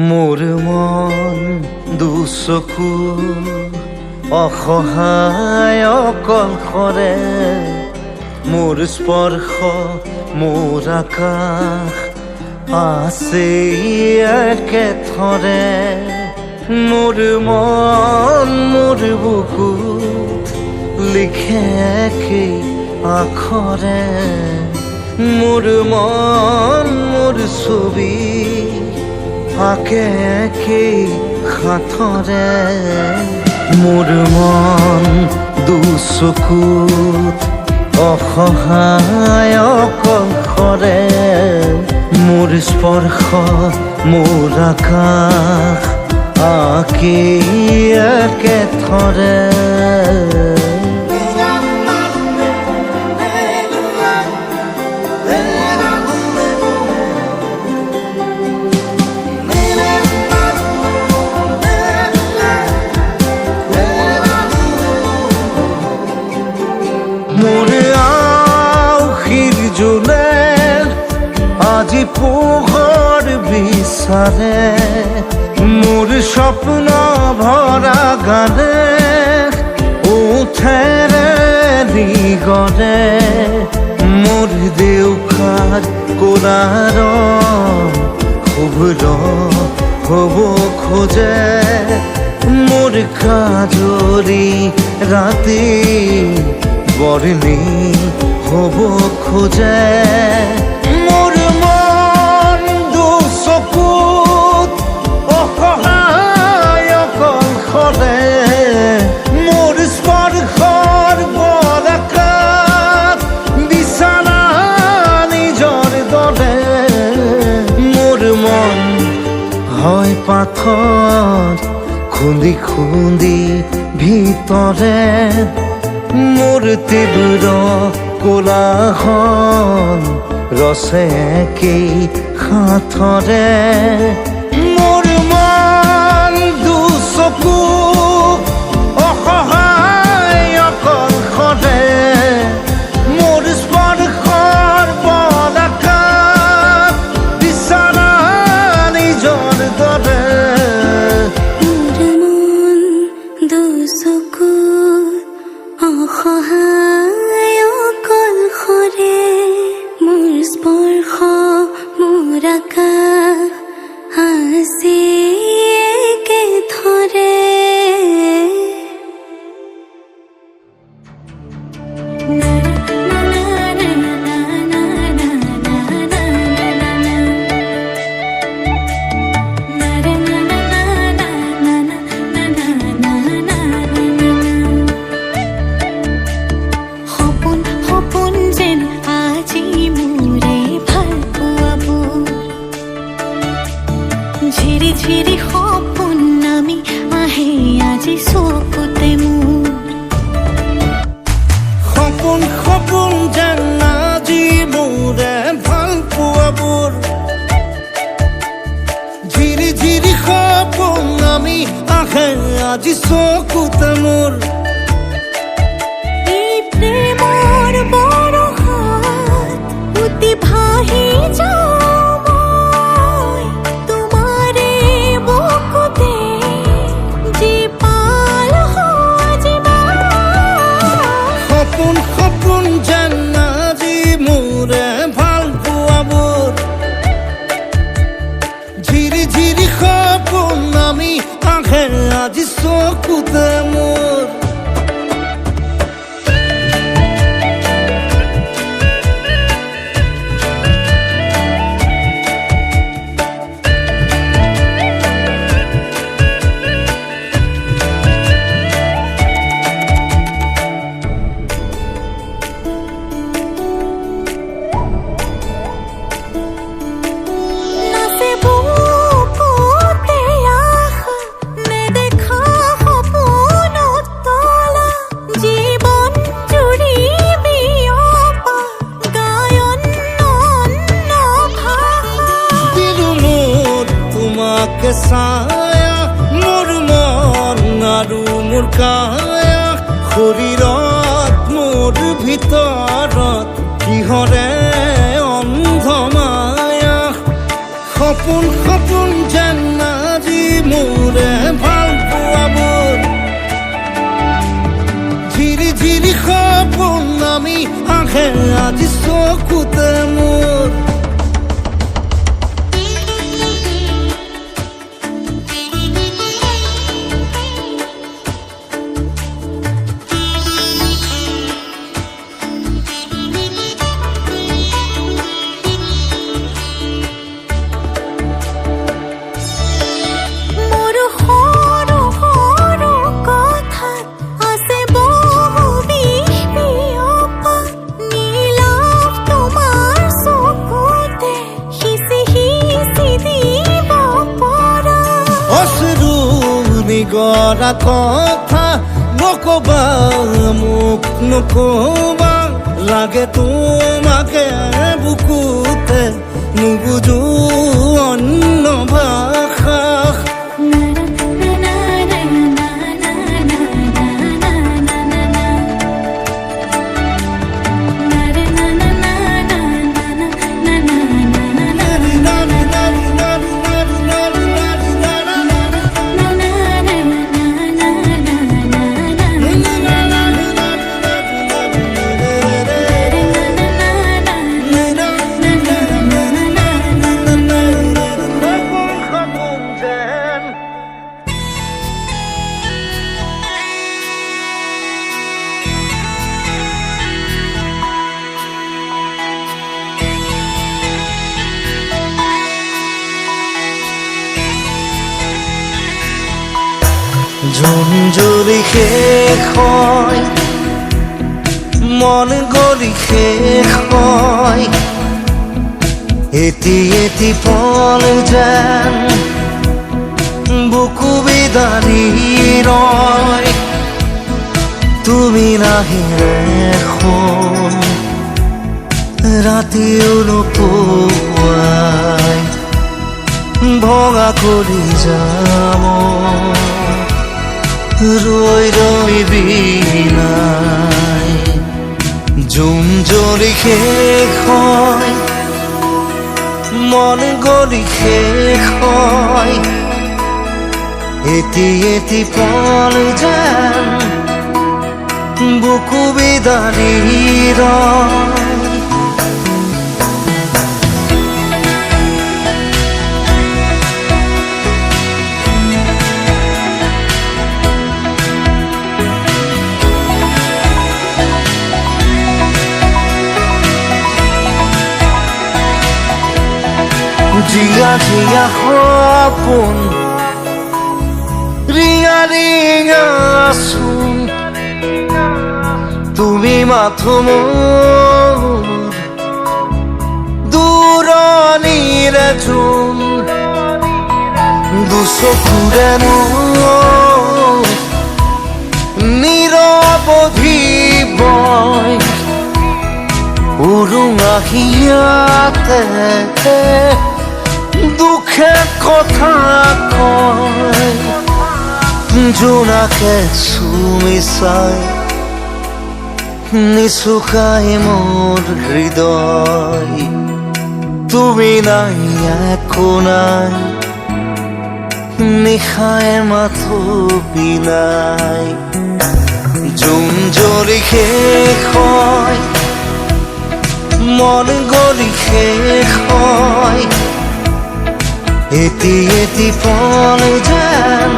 মোৰ মন দুচকু অসহায় অকলশৰে, মোৰ স্পৰ্শ মোৰ আকাশ আছে একেথৰে। মোৰ মন মোৰ বুকুত লিখে একেই আখৰে, মোৰ মন মোৰ ছবি আঁকে একেই সাঁথৰে। মোৰ মন দুচকুত অসহায় অকলশৰে, মোৰ স্পৰ্শ মোৰ আকাশ আঁকি একেথৰে। মোৰ আউসীৰ জোনে আজি পোহৰ বিচাৰে, মোৰ স্বপ্ন ভৰা গানে উঠেৰে নিগৰে। মোৰ দেউখাৰ কোলাৰ শুভ্ৰ হ'ব খোজে, মোৰ কাজৰি ৰাতি বৰ্ণি হ'ব খোজে। মোৰ মন দুচকুত অসহায় অকলশৰে, মোৰ স্পৰ্শৰ বৰকাত বিছানা নিজৰ দৰে। মোৰ মন হয় পাথৰ খুন্দি খুন্দি ভিতৰে, মোৰ তীব্ৰ কোলাহল ৰচে একেই সাঁথৰে। মোৰ মন দুচকু অসহায় অকলশৰে, মোৰ স্পৰ্শৰ বৰকাত বিছানা নিজৰ দৰে। অসহায় অকলশৰে, মোৰ স্পৰ্শ মোৰ আকাশ আছে একেথৰে। ঝিৰি ঝিৰি সপোন নামি আহে আজি চকুতে মোৰ। সপোন সপোন যেন আজি মোৰে ভাল পোৱাবোৰ, ঝিৰি ঝিৰি সপোন নামি আহে আজি চকুতে মোৰ। এই প্ৰেমৰ বৰষাত উটি ভাহি যাওঁ আজি চকুতে মোৰ। ছায়া মোৰ মন আৰু মোৰ কায়া, শৰীৰত মোৰ ভিতৰত কিহৰে অন্ধমা সপোন সপোন যেন আজি মোৰে ভাল পোৱাবোৰ ঝিৰি ঝিৰি সপোন আমি আহে আজি চকুতে মোৰ গৰা কথা নকবা মোক নকবা লাগে তোমাকে বুকুতে নুবুজো অন্য ভাষা ঝুমঝুৰি শেষ হয় মন গলি শেষ হয় এটি এটি পল যেন বুকু বিদাৰি ৰয় তুমি নাহিলে এখন ৰাতিও নোপোৱাই ভঙা কৰি যাম রই রই বিনাই জুম জ্বলি শেষ হয় মন গলি শেষ হয় এটি এটি পল যেন বুকু বিদাৰি ৰয় জিয়া জিয়া সপোন ৰিঙা ৰিঙা চোন তুমি মাথো মোৰ দূৰণিৰে চোন দুচকুৰে মোৰ নিৰৱধি বয় উৰুঙা হিয়াতে দুখে কথা কয় জোনাকে চুমি চাই নিচুকাই মোৰ হৃদয় তুমি নাই একো নাই নিশাই মাথো বিনাই জুম জ্বলি শেষ হয় মন গলি শেষ হয় এটি এটি পল যেন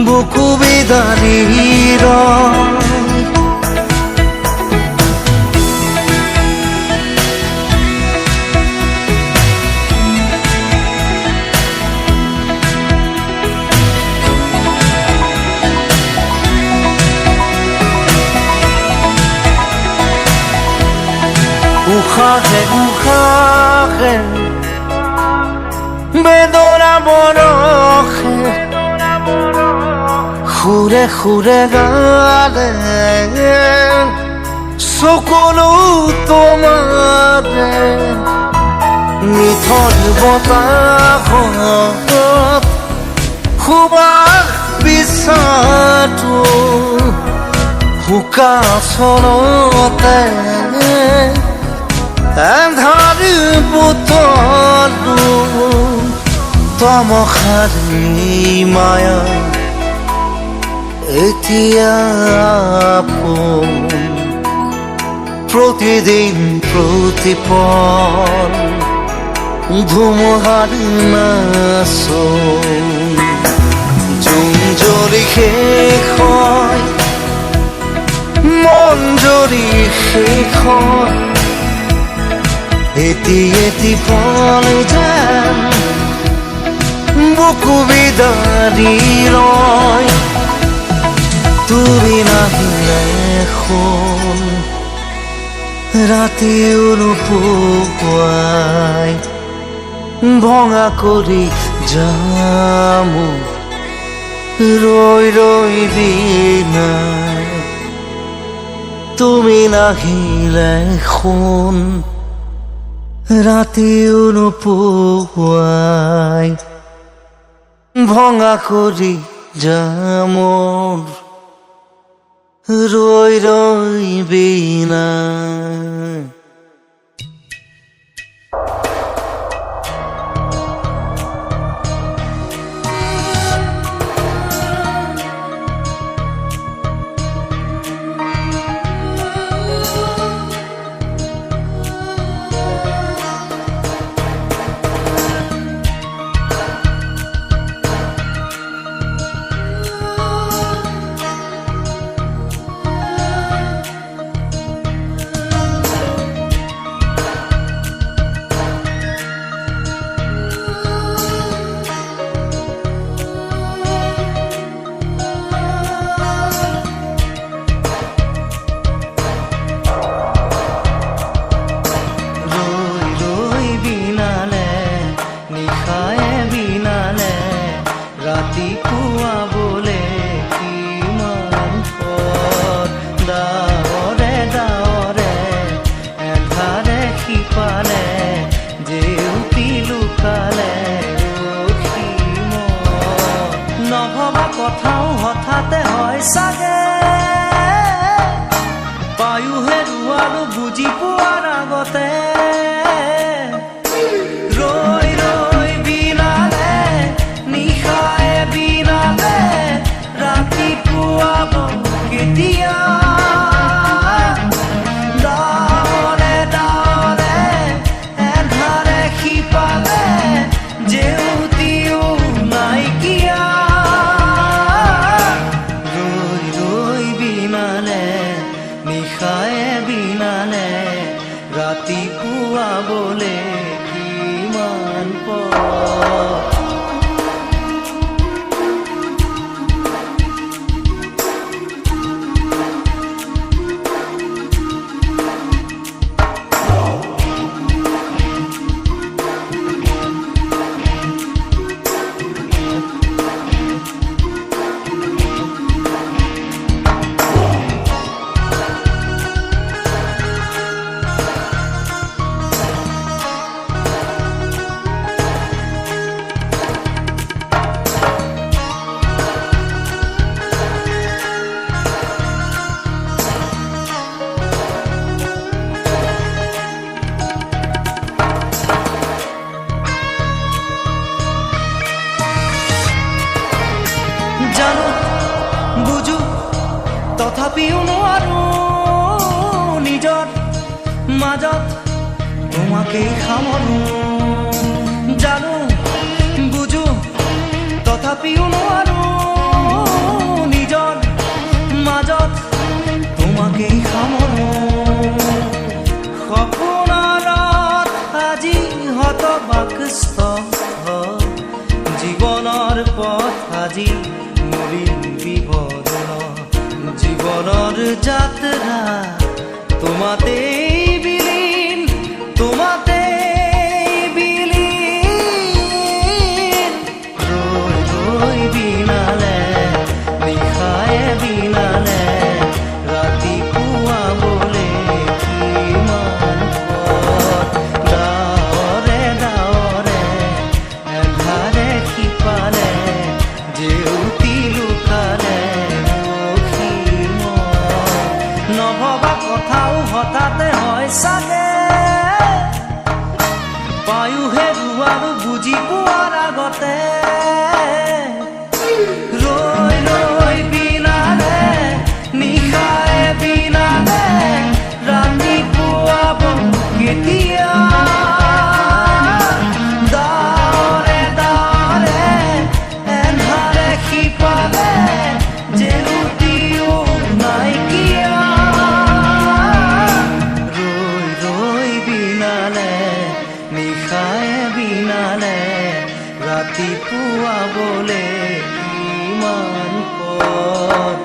বুকু বিদাৰি ৰয় উশাহে উশাহে বেদনা বৰষে সুৰে সুৰে গালে চকুলো তোমাৰে নিথৰ বতাহত সুবাস বিচাৰটো শুকাচলতে এন্ধাৰ বুটল আগুন তমখাৰি মায়া এতিয়া আপোন প্ৰতিদিন প্ৰতিপল ধুমুহাৰ নাচোন জুম জ্বলি শেষ হয় মন জ্বলি শেষ হয় এটি এটি ফল যেন বুকু বিদাৰি ৰয় তুমি নাহিলে শুন ৰাতিও নোপোৱাই ভঙা কৰি যাম ৰৈ ৰৈ বিনাই তুমি নাহিলে শুন ৰাতিও নোপোৱাই ভঙা কৰি যাম ৰৈ ৰৈ বিনাই ৰাতিপুৱা বোলে কিমান পথ ডাৱৰে ডাৱৰে এধাৰে সিপালে জেউতি লুকালে নভবা কথাও হঠাতে হয় চাগে পায়ুহে ৰুৱালো বুজি পোৱাৰ আগতে ৰাতিপুৱা বোলে কিমান পথ জানো বুজো তথাপিও নোৱাৰো নিজৰ মাজত তোমাকেই সামৰো জানো বুজো তথাপিও নোৱাৰো নিজৰ মাজত তোমাকেই সামৰো সপোনত আজি হতবাকস্থ জীৱনৰ পথ আজি জীবনৰ যাত্ৰা তোমাতে বিলীন তোমাতে বিলীন ৰৈ ৰৈ বিনালে নিশায়ে বিনালে ৰাতিপুৱা বোলে কিমান পথ ডাৱৰে ডাৱৰে এধাৰে সিপালে জেউতি লুকালে নভবা কথাও হঠাতে হয় চাগে পায়ুহে ৰুৱা হেৰুৱালো বুজি পোৱাৰ আগতে ৰৈ ৰৈ বিনালে নিশায়ে বিনালে ৰাতিপুৱাব কেতিয়া দাৰে দাৰে এন্ধাৰে সিপালে জেউতিও নাইকিয়া ৰৈ ৰৈ বিনালে নিশায়ে বিনালে ৰাতিপুৱাবলে কিমান পথ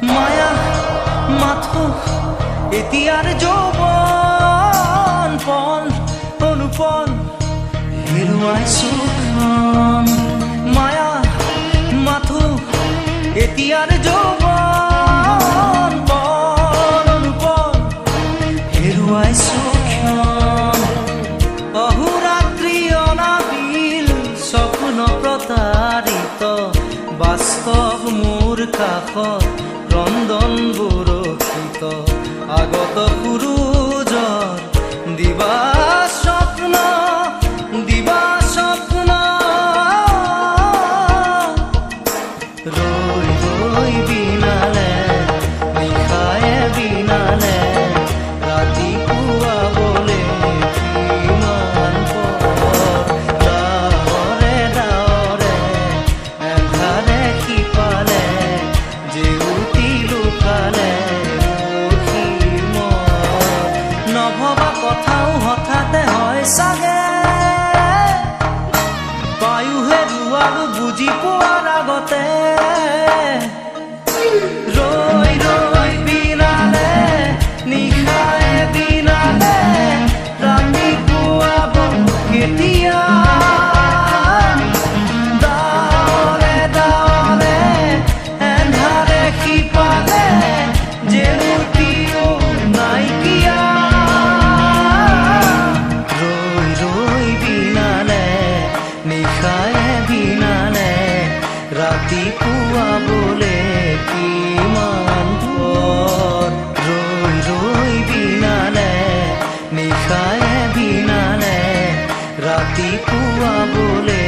মায়া মাথো এতিয়াৰ যৌৱন পন অনুপন হেৰুৱাইছো ক্ষণ মায়া মাথো এতিয়াৰ যৌৱন পন অনুপন হেৰুৱাইছো ক্ষণ অহোৰাত্ৰি অনাবিল স্বপ্ন প্ৰতাৰিত বাস্তৱ মোৰ কাষত ক্ৰন্দন বৰষিত আগত সূৰুজৰ দিবা স্বপ্ন ৰৈ ৰৈ বিনালে নিশায়ে বিনালে ৰাতিপুৱাবলে কিমান পথ ডাৱৰে ডাৱৰে এন্ধাৰে সিপালে জেউতি লুকালে নভবা কথাও হঠাতে হয় চাগে পায়ো হেৰুৱালো বুজি পোৱাৰ আগতে ৰৈ ৰৈ বিনালে নিশায়ে বিনালে ৰাতিপুৱাব কেতিয়া দাৱৰে দাৱৰে এন্ধাৰে সিপালে জেউতিও নাইকিয়া ৰৈ ৰৈ বিনালে নিশায়ে বিনালে ৰাতিপুৱাবলে কিমান পথ ৰৈ ৰৈ বিনালে নিশায়ে বিনালে ৰাতিপুৱাবলে